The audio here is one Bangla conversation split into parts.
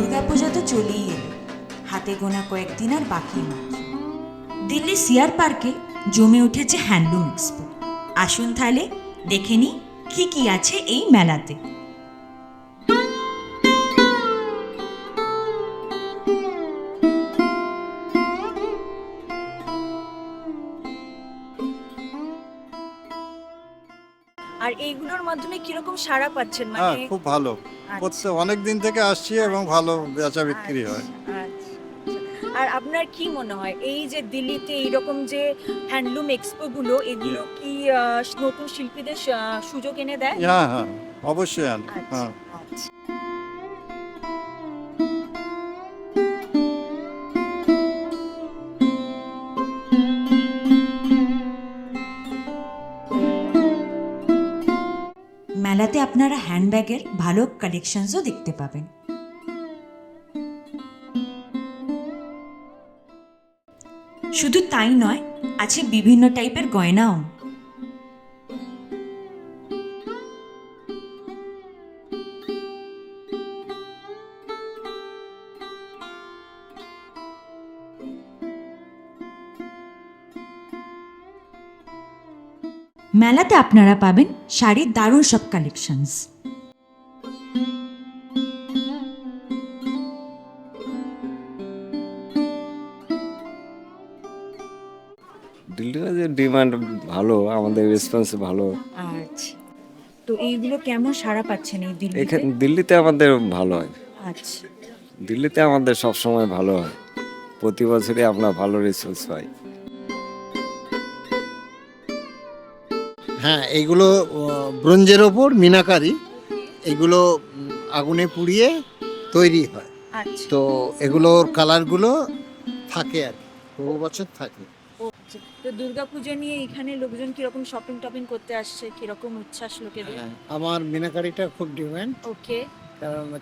দুর্গাপূজা তো চলেই এলো, হাতে গোনা কয়েকদিন আর বাকি মাত্র। দিল্লি সিআর পার্কে জমে উঠেছে হ্যান্ডলুম এক্সপো। আসুন তাহলে দেখে নিই কী কী আছে এই মেলাতে। আর এইগুলোর মাধ্যমে কিরকম সাড়া পাচ্ছেন? হ্যাঁ, মানে খুব ভালো। অনেক দিন থেকে আসছি এবং ভালো বেচা বিক্রি হয়। আচ্ছা। আর আপনার কি মনে হয় এই যে দিল্লিতে এইরকম যে হ্যান্ডলুম এক্সপো গুলো, এগুলো কি নতুন শিল্পীদের সুযোগ এনে দেয়? হ্যাঁ হ্যাঁ, অবশ্যই আনে। আচ্ছা, হ্যাঁ, আচ্ছা। মেলাতে আপনারা হ্যান্ডব্যাগের ভালো কালেকশনসও দেখতে পাবেন। শুধু তাই নয়, আছে বিভিন্ন টাইপের গয়নাও। মেলাতে আপনারা পাবেন শাড়ির দারুণ সব কালেকশনস। দিল্লির যে ডিমান্ড ভালো, আমাদের রেসপন্স ভালো। আচ্ছা, তো এইগুলো কেমন সাড়া পাচ্ছেন এই দিল্লিতে? এখানে দিল্লিতে আমাদের ভালো হয়। আচ্ছা, দিল্লিতে আমাদের সবসময় ভালো হয়, প্রতি বছরই আপনার ভালো রেসপন্স হয়। হ্যাঁ, এইগুলো ব্রোঞ্জের ওপর মিনাকারি, এগুলো আগুনে পুড়িয়ে তৈরি হয়। আচ্ছা। তো এগুলোর কালারগুলো থাকে আর কি, বহু বছর থাকে। তো দুর্গাপূজা নিয়ে এখানে লোকজন কিরকম শপিং টপিং করতে আসছে, কিরকম উচ্ছ্বাস লোকেদের? হ্যাঁ, আমার মিনাকারিটা খুব ডিমান্ড, ওকে,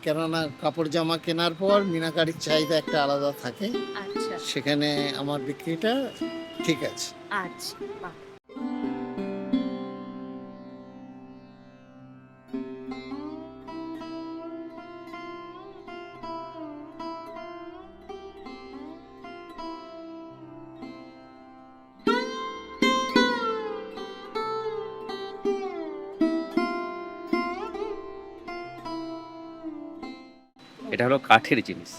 কেননা কাপড় জামা কেনার পর মিনাকারির চাহিদা একটা আলাদা থাকে। আচ্ছা সেখানে আমার বিক্রিটা ঠিক আছে। আচ্ছা, বাহ। এটা হলো কাঠের জিনিস।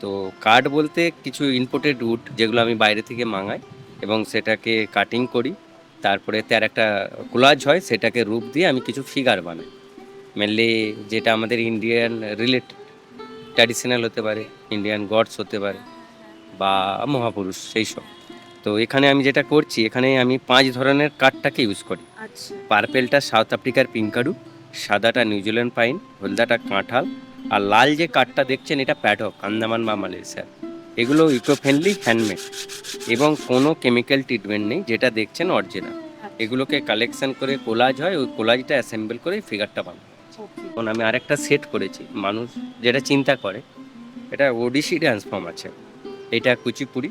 তো কাঠ বলতে কিছু ইম্পোর্টেড উড যেগুলো আমি বাইরে থেকে মাঙাই এবং সেটাকে কাটিং করি, তারপরে তার একটা কোলাজ হয়, সেটাকে রূপ দিয়ে আমি কিছু ফিগার বানাই। মেনলি যেটা আমাদের ইন্ডিয়ান রিলেটেড, ট্র্যাডিশনাল হতে পারে, ইন্ডিয়ান গডস হতে পারে বা মহাপুরুষ, সেই সব। তো এখানে আমি যেটা করছি, এখানে আমি 5 ধরনের কাঠটাকে ইউজ করি। আচ্ছা, পার্পেলটা সাউথ আফ্রিকার পিঙ্কারু, সাদাটা নিউজিল্যান্ড পাইন, হলদাটা কাঁঠাল, আর লাল যে কাঠটা দেখছেন এটা প্যাডক, আন্দামান বা মালয়েশিয়ার। এগুলো ইকো ফ্রেন্ডলি, হ্যান্ডমেড এবং কোনো কেমিক্যাল ট্রিটমেন্ট নেই, যেটা দেখছেন অরিজিনাল। এগুলোকে কালেকশন করে কোলাজ হয়, ওই কোলাজটা অ্যাসেম্বল করে ফিগারটা বানানো। ওকে। এখন আমি আরেকটা সেট করেছি, মানুষ যেটা চিন্তা করে, এটা ওডিসি ড্যান্স ফর্ম আছে, এটা কুচিপুড়ি,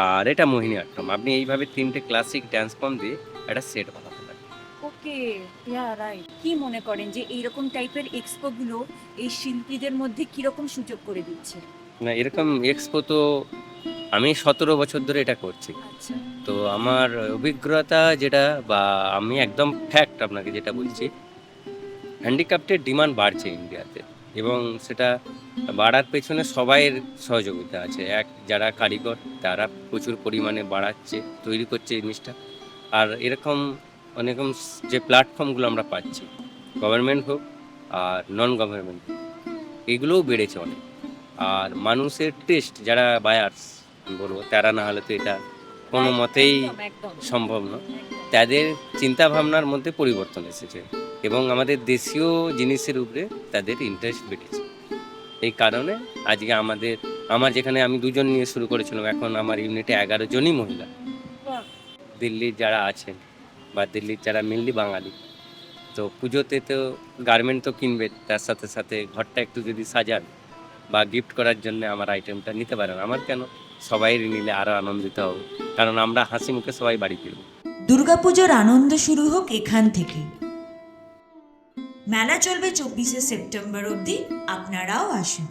আর এটা মোহিনীআট্টম। আপনি এইভাবে 3টে ক্লাসিক ড্যান্স ফর্ম দিয়ে একটা সেট বানাতে পারেন। ওকে, ইয়া রাইট। কি মনে করেন যে এইরকম টাইপের এক্সপো গুলো এই শিল্পীদের মধ্যে কিরকম সুযোগ করে দিচ্ছে? না, এরকম এক্সপো তো আমি 17 বছর ধরে এটা করছি। আচ্ছা, তো আমার অভিজ্ঞতা যেটা, বা আমি একদম ফ্যাক্ট আপনাকে যেটা বলছি, হ্যান্ডিক্রাফটের ডিমান্ড বাড়ছে ইন্ডিয়াতে, এবং সেটা বাড়ার পেছনে সবাইয়ের সহযোগিতা আছে। যারা কারিগর তারা প্রচুর পরিমাণে বাড়াচ্ছে, তৈরি করছে জিনিসটা। আর এরকম অনেকম যে প্ল্যাটফর্মগুলো আমরা পাচ্ছি, গভর্নমেন্ট হোক আর নন গভর্নমেন্ট হোক, এগুলোও বেড়েছে অনেক। আর মানুষের টেস্ট, যারা বায়ার্স বলবো, তারা না হলে তো এটা কোনো মতেই একদম একদম সম্ভব নয়। তাদের চিন্তা ভাবনার মধ্যে পরিবর্তন এসেছে এবং আমাদের দেশীয় জিনিসের উপরে তাদের ইন্টারেস্ট বেড়েছে। এই কারণে আজকে আমার যেখানে আমি 2জন নিয়ে শুরু করেছিলাম, এখন আমার ইউনিটে 11 জনই মহিলা। বাহ। দিল্লির যারা আছেন বা দিল্লির যারা মেনলি বাঙালি, তো পুজোতে তো গার্মেন্ট তো কিনবে, তার সাথে সাথে ঘরটা একটু যদি সাজান বা গিফট করার জন্য আমার আইটেমটা নিতে পারেন। আমার কেন, সবাই নিলে আরও আনন্দিত হবে, কারণ আমরা হাসি মুখে সবাই বাড়ি ফিরব। দুর্গাপুজোর আনন্দ শুরু হোক এখান থেকেই। মেলা চলবে 24শে সেপ্টেম্বর অবধি, আপনারাও আসুন।